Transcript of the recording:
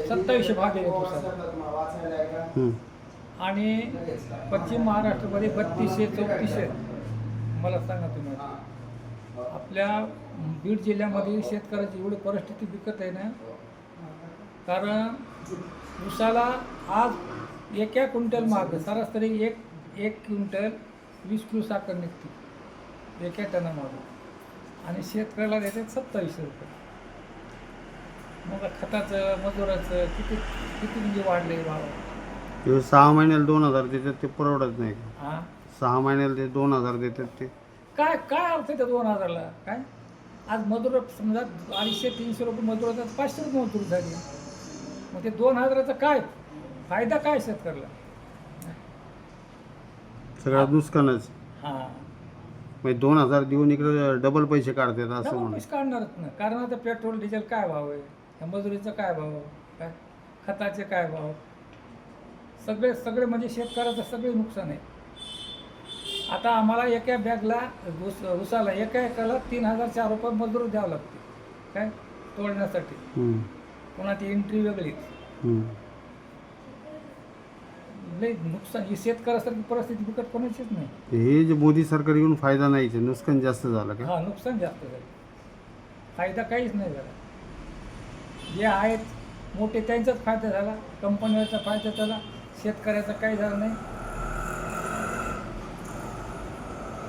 2700 भाग आहे ऊसाला. हं. आणि पश्चिम महाराष्ट्रामध्ये 3200-3400. मला सांगा तुम्ही, आपल्या बीड जिल्ह्यामध्ये शेतकऱ्याची एवढी परिस्थिती बिकट आहे ना, कारण ऊसाला आज एका क्विंटल मागं सरासरी एक क्विंटल 20 किलो साखर निघते एका टनामागं, आणि शेतकऱ्याला देतात 2700 रुपये. मग खताचं मजुराचं किती किती म्हणजे वाढले भाव. ते 6 महिन्याला 2000 देतात ते परवडत नाही का? हां, 6 महिन्याला ते 2000 देतात ते. काय काय अर्थ त्या 2000ला काय. आज मजूर समजा 250-300 रुपये मजूर होतात, 500 रुपये मजूर झाली. मग ते 2000चा काय फायदा काय शेतकऱ्याला. सगळं नुकसानच. हां, म्हणजे 2000 देऊन इकडे डबल पैसे काढतात असं डबल म्हणून. पैसे काढणारच ना, कारण आता पेट्रोल डिझेल काय भाव आहे, ह्या मजुरीचा काय भाव, काय खताचे काय भाव, सगळे म्हणजे शेतकऱ्याचं सगळे नुकसान आहे. आता आम्हाला एका बॅगला उसाला एका एकराला 3004 रुपये मजूर द्यावं लागते काय तोडण्यासाठी. हं. पुन्हा ती एंट्री वेगळीच. हं. लई नुकसान. ही शेतकऱ्यासारखी परिस्थिती बिकट कोणाचीच नाही. हे जे मोदी सरकार येऊन फायदा नाहीच आहे, नुकसान जास्त झालं का? हां, नुकसान जास्त झालं, फायदा काहीच नाही झाला. जे आहेत मोठे त्यांचाच फायदा झाला, कंपन्यांचा फायदा झाला, शेतकऱ्याचा काही झाला नाही.